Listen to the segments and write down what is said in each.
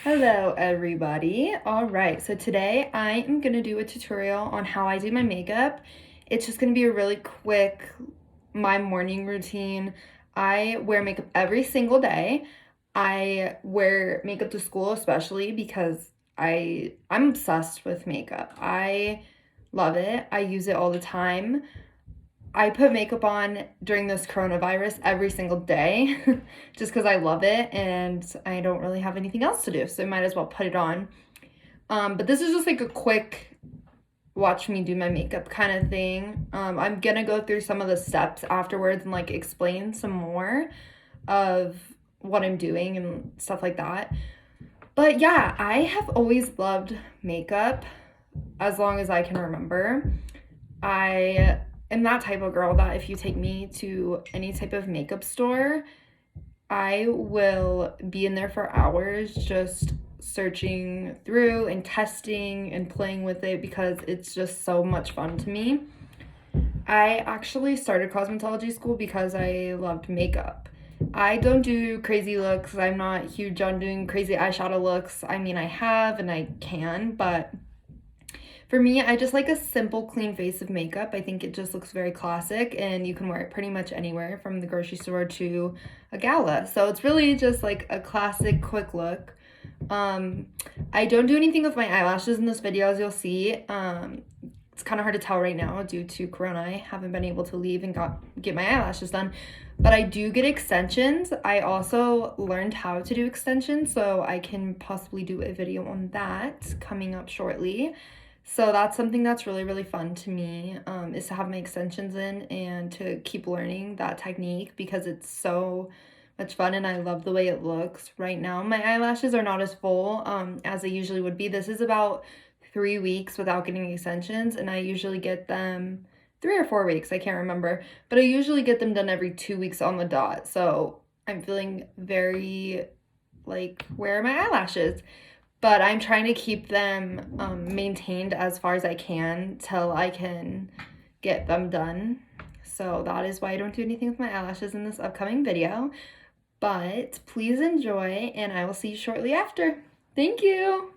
Hello everybody. All right, so today I am gonna do a tutorial on how I do my makeup. It's just gonna be a really quick, my morning routine. I wear makeup every single day. I wear makeup to school especially because I'm obsessed with makeup. I love it. I use it all the time. I put makeup on during this coronavirus every single day just because I love it and I don't really have anything else to do, so I might as well put it on. But this is just like a quick watch me do my makeup kind of thing. I'm gonna go through some of the steps afterwards and like explain some more of what I'm doing and stuff like that. But yeah, I have always loved makeup as long as I can remember. I am that type of girl that if you take me to any type of makeup store, I will be in there for hours just searching through and testing and playing with it because it's just so much fun to me. I actually started cosmetology school because I loved makeup. I don't do crazy looks. I'm not huge on doing crazy eyeshadow looks. I mean, I have and I can, but for me, I just like a simple, clean face of makeup. I think it just looks very classic and you can wear it pretty much anywhere from the grocery store to a gala. So it's really just like a classic, quick look. Um, I don't do anything with my eyelashes in this video, as you'll see. It's kind of hard to tell right now due to Corona. I haven't been able to leave and get my eyelashes done. But I do get extensions. I also learned how to do extensions, so I can possibly do a video on that coming up shortly. So that's something that's really, really fun to me, is to have my extensions in and to keep learning that technique because it's so much fun and I love the way it looks. Right now, my eyelashes are not as full as they usually would be. This is about 3 weeks without getting extensions, and I usually get them 3 or 4 weeks, I can't remember, but I usually get them done every 2 weeks on the dot. So I'm feeling very like, where are my eyelashes? But I'm trying to keep them maintained as far as I can till I can get them done. So that is why I don't do anything with my eyelashes in this upcoming video. But please enjoy, and I will see you shortly after. Thank you!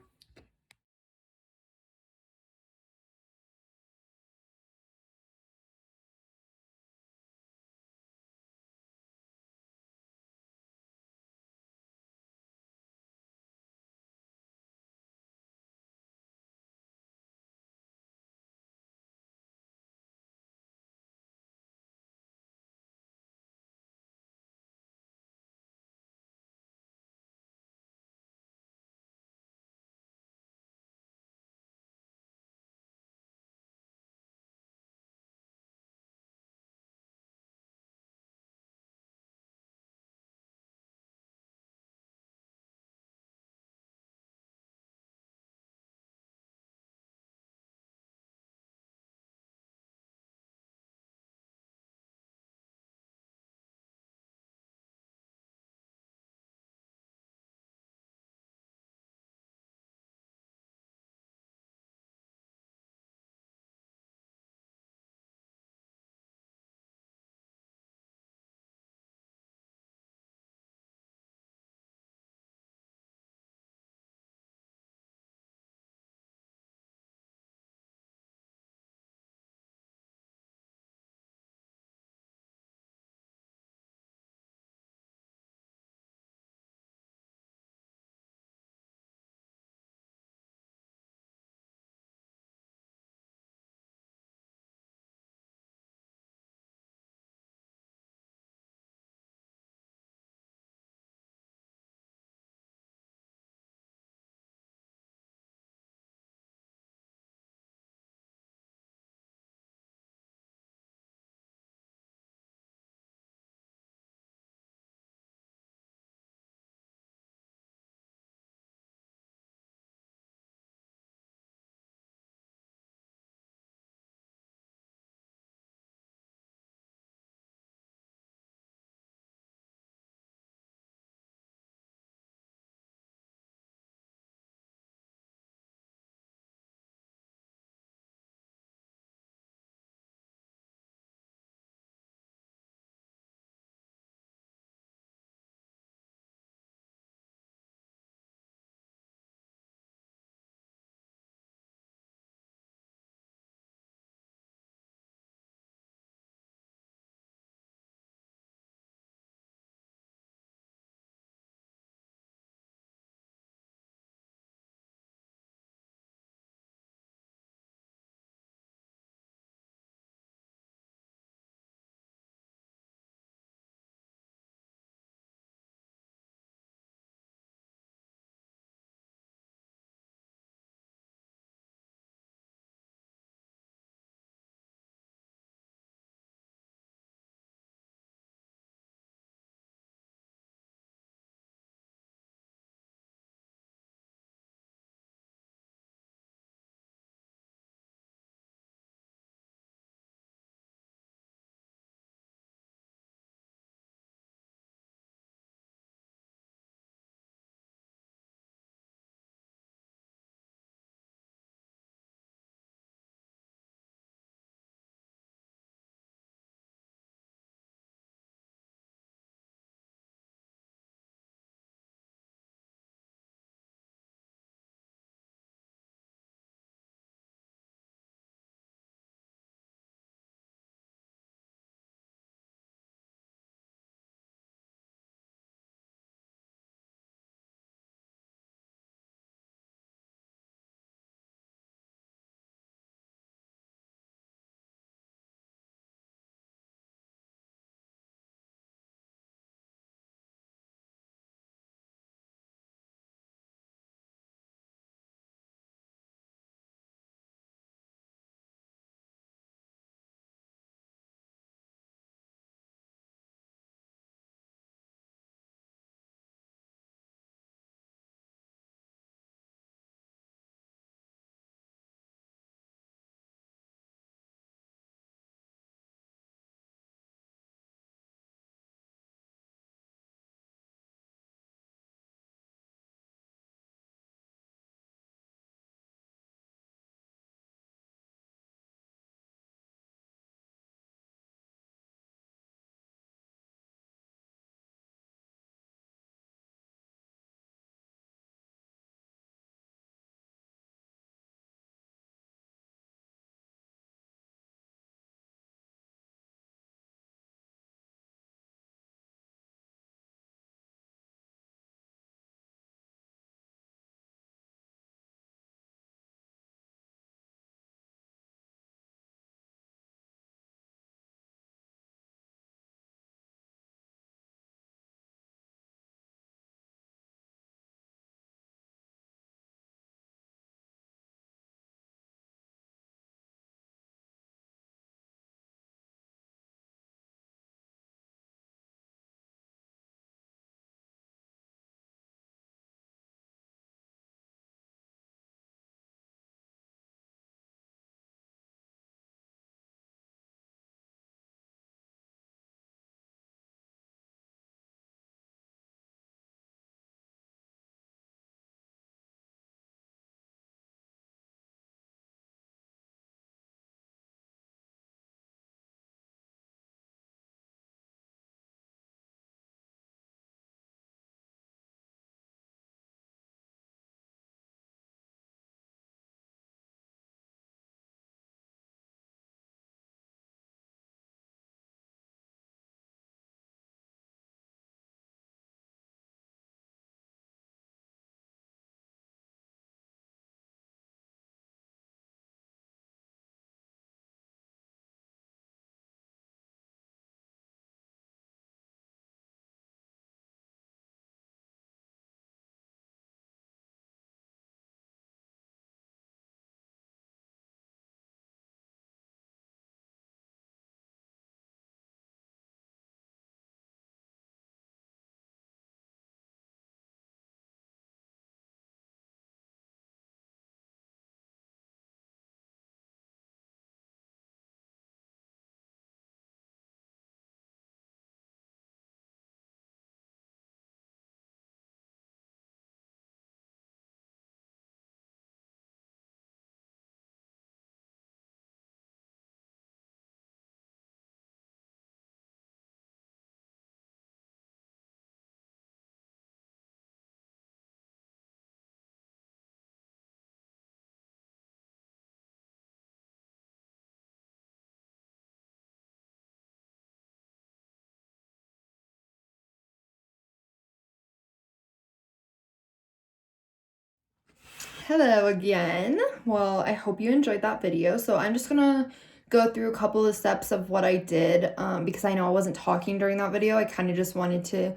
Hello again. Well, I hope you enjoyed that video. So I'm just gonna go through a couple of steps of what I did because I know I wasn't talking during that video. I kind of just wanted to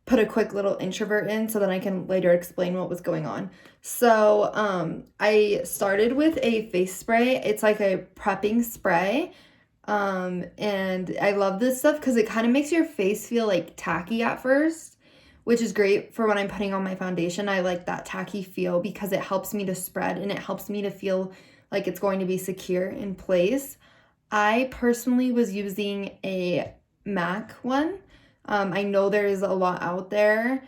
put a quick little introvert in so then I can later explain what was going on. So I started with a face spray. It's like a prepping spray. And I love this stuff because it kind of makes your face feel like tacky at first, which is great for when I'm putting on my foundation. I like that tacky feel because it helps me to spread and it helps me to feel like it's going to be secure in place. I personally was using a MAC one. I know there is a lot out there.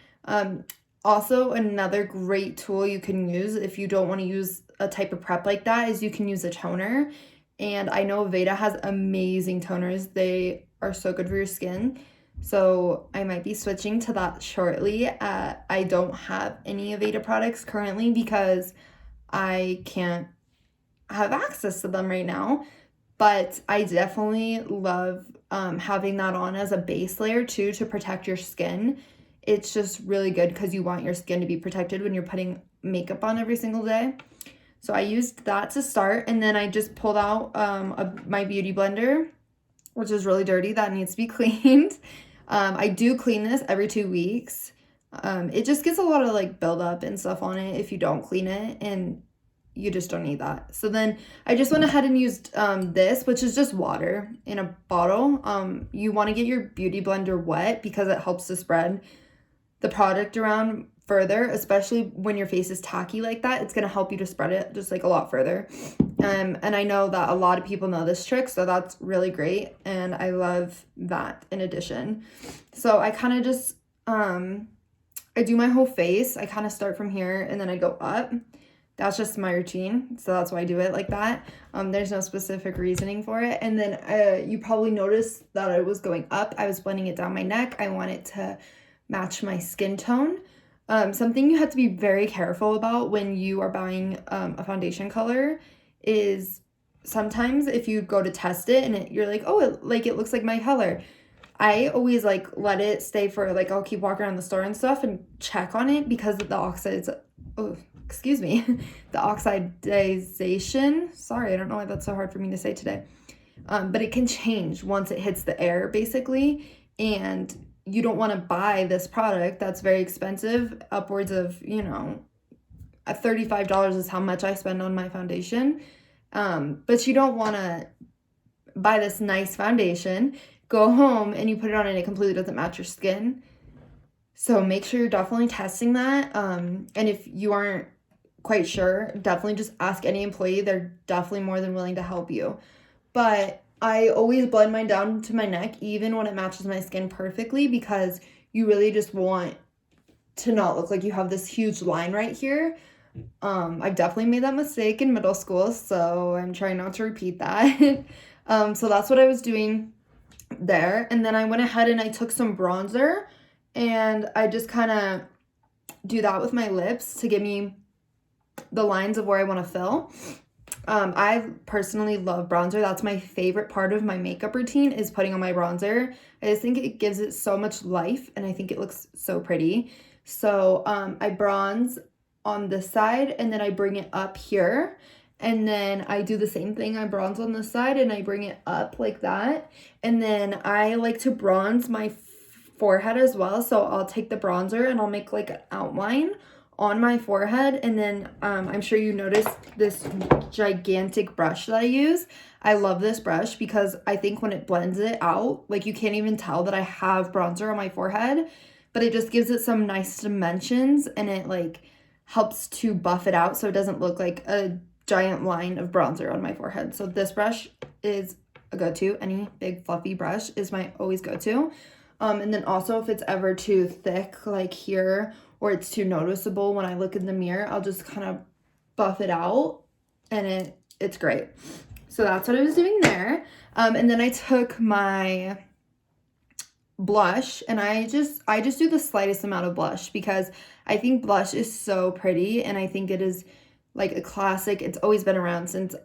Also, another great tool you can use if you don't want to use a type of prep like that is you can use a toner. And I know Aveda has amazing toners. They are so good for your skin. So I might be switching to that shortly. I don't have any Aveda products currently because I can't have access to them right now. But I definitely love having that on as a base layer too to protect your skin. It's just really good because you want your skin to be protected when you're putting makeup on every single day. So I used that to start, and then I just pulled out my beauty blender, which is really dirty. That needs to be cleaned. I do clean this every 2 weeks. It just gets a lot of like buildup and stuff on it if you don't clean it, and you just don't need that. So then I just went ahead and used this, which is just water in a bottle. You want to get your beauty blender wet because it helps to spread the product around further, especially when your face is tacky like that. It's going to help you to spread it just like a lot further. And I know that a lot of people know this trick, so that's really great. And I love that in addition. So I kind of just, I do my whole face. I kind of start from here and then I go up. That's just my routine, so that's why I do it like that. There's no specific reasoning for it. And then you probably noticed that I was going up. I was blending it down my neck. I want it to match my skin tone. Something you have to be very careful about when you are buying a foundation color is sometimes if you go to test it and you're like, oh, it looks like my color. I always like let it stay for like, I'll keep walking around the store and stuff and check on it because the oxides, the oxidization. Sorry, I don't know why that's so hard for me to say today. But it can change once it hits the air basically. And you don't want to buy this product that's very expensive, upwards of, $35 is how much I spend on my foundation. But you don't want to buy this nice foundation, go home and you put it on and it completely doesn't match your skin. So make sure you're definitely testing that. And if you aren't quite sure, definitely just ask any employee. They're definitely more than willing to help you. But I always blend mine down to my neck, even when it matches my skin perfectly, because you really just want to not look like you have this huge line right here. I've definitely made that mistake in middle school, so I'm trying not to repeat that. So that's what I was doing there. And then I went ahead and I took some bronzer, and I just kind of do that with my lips to give me the lines of where I want to fill. I personally love bronzer. That's my favorite part of my makeup routine is putting on my bronzer. I just think it gives it so much life and I think it looks so pretty. So I bronze on this side and then I bring it up here. And then I do the same thing. I bronze on this side and I bring it up like that. And then I like to bronze my forehead as well. So I'll take the bronzer and I'll make like an outline on my forehead. And then I'm sure you noticed this gigantic brush that I use. I love this brush because I think when it blends it out, like you can't even tell that I have bronzer on my forehead, but it just gives it some nice dimensions and it like helps to buff it out so it doesn't look like a giant line of bronzer on my forehead. So this brush is a go-to. Any big fluffy brush is my always go-to. And then also if it's ever too thick like here or it's too noticeable when I look in the mirror, I'll just kind of buff it out and it's great. So that's what I was doing there. And then I took my blush and I just do the slightest amount of blush because I think blush is so pretty and I think it is like a classic. It's always been around since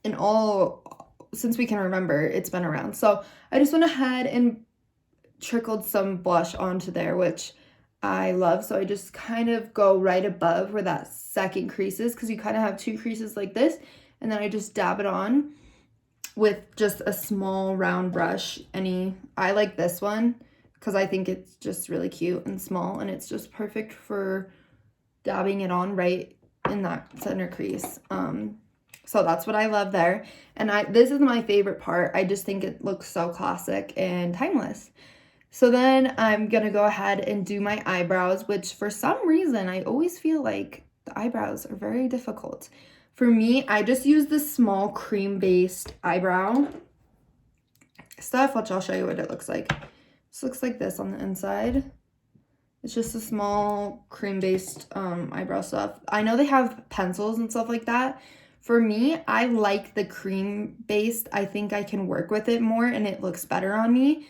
we can remember, it's been around. So I just went ahead and trickled some blush onto there, which I love. So I just kind of go right above where that second creases because you kind of have two creases like this, and then I just dab it on with just a small round brush. I like this one because I think it's just really cute and small, and it's just perfect for dabbing it on right in that center crease. So that's what I love there. And this is my favorite part. I just think it looks so classic and timeless. So then I'm gonna go ahead and do my eyebrows, which for some reason I always feel like the eyebrows are very difficult. For me, I just use this small cream-based eyebrow stuff, which I'll show you what it looks like. This looks like this on the inside. It's just a small cream-based eyebrow stuff. I know they have pencils and stuff like that. For me, I like the cream-based. I think I can work with it more and it looks better on me.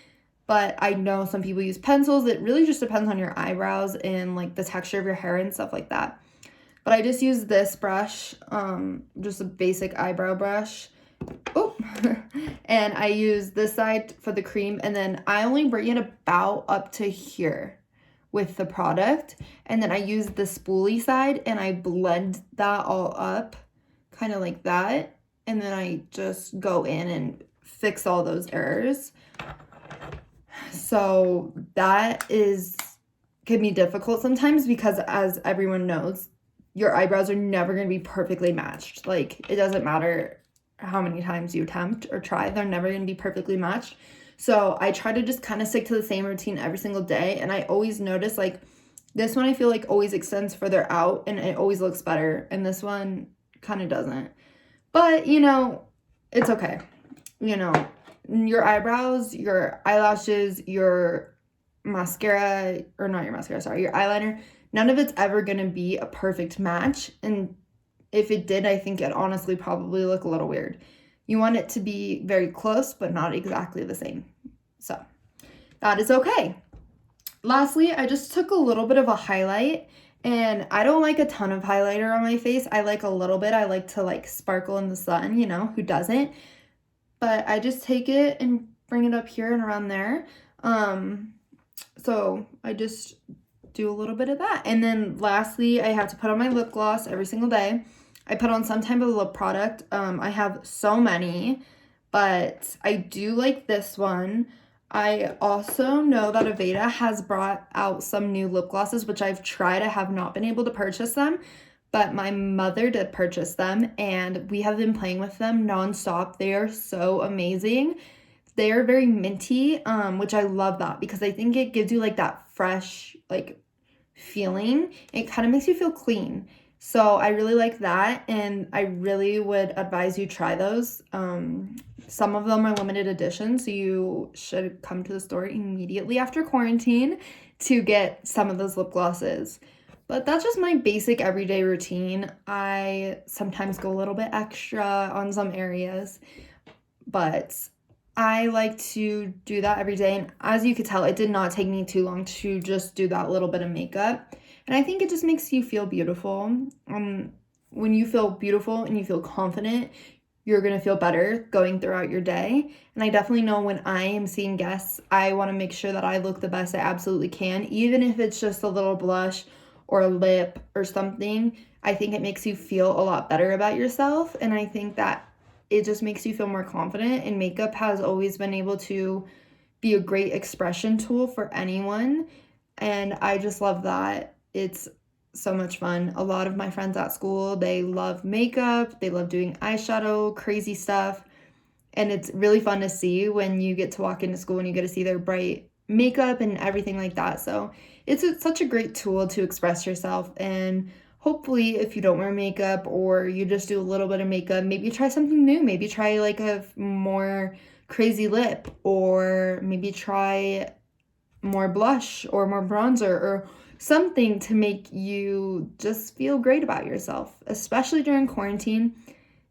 But I know some people use pencils. It really just depends on your eyebrows and like the texture of your hair and stuff like that. But I just use this brush, just a basic eyebrow brush. Oh, and I use this side for the cream, and then I only bring it about up to here with the product. And then I use the spoolie side and I blend that all up kind of like that. And then I just go in and fix all those errors. So that can be difficult sometimes because, as everyone knows, your eyebrows are never going to be perfectly matched. Like, it doesn't matter how many times you attempt or try, they're never going to be perfectly matched. So I try to just kind of stick to the same routine every single day. And I always notice, like, this one I feel like always extends further out and it always looks better. And this one kind of doesn't. But, it's okay. Your eyebrows, your eyelashes, your mascara, or not your mascara, sorry, your eyeliner, none of it's ever going to be a perfect match. And if it did, I think it honestly probably look a little weird. You want it to be very close, but not exactly the same. So that is okay. Lastly, I just took a little bit of a highlight, and I don't like a ton of highlighter on my face. I like a little bit. I like to like sparkle in the sun, who doesn't? But I just take it and bring it up here and around there. So I just do a little bit of that. And then lastly, I have to put on my lip gloss every single day. I put on some type of lip product. I have so many, but I do like this one. I also know that Aveda has brought out some new lip glosses, which I've tried. I have not been able to purchase them, but my mother did purchase them, and we have been playing with them nonstop. They are so amazing. They are very minty, which I love that because I think it gives you like that fresh like feeling. It kind of makes you feel clean. So I really like that, and I really would advise you try those. Some of them are limited edition, so you should come to the store immediately after quarantine to get some of those lip glosses. But that's just my basic everyday routine. I sometimes go a little bit extra on some areas, but I like to do that every day. And as you could tell, it did not take me too long to just do that little bit of makeup. And I think it just makes you feel beautiful. When you feel beautiful and you feel confident, you're going to feel better going throughout your day. And I definitely know when I am seeing guests, I want to make sure that I look the best I absolutely can, even if it's just a little blush or a lip or something. I think it makes you feel a lot better about yourself. And I think that it just makes you feel more confident. And makeup has always been able to be a great expression tool for anyone. And I just love that. It's so much fun. A lot of my friends at school, they love makeup. They love doing eyeshadow, crazy stuff. And it's really fun to see when you get to walk into school and you get to see their bright makeup and everything like that. So it's such a great tool to express yourself. And hopefully if you don't wear makeup or you just do a little bit of makeup, maybe try something new. Maybe try like a more crazy lip, or maybe try more blush or more bronzer or something to make you just feel great about yourself, especially during quarantine.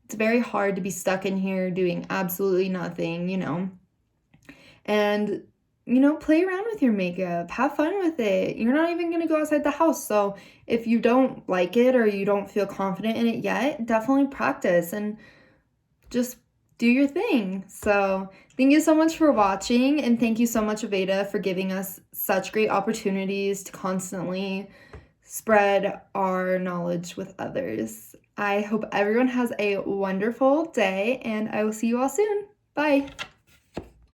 It's very hard to be stuck in here doing absolutely nothing, and play around with your makeup, have fun with it. You're not even going to go outside the house. So if you don't like it or you don't feel confident in it yet, definitely practice and just do your thing. So thank you so much for watching, and thank you so much, Aveda, for giving us such great opportunities to constantly spread our knowledge with others. I hope everyone has a wonderful day, and I will see you all soon. Bye.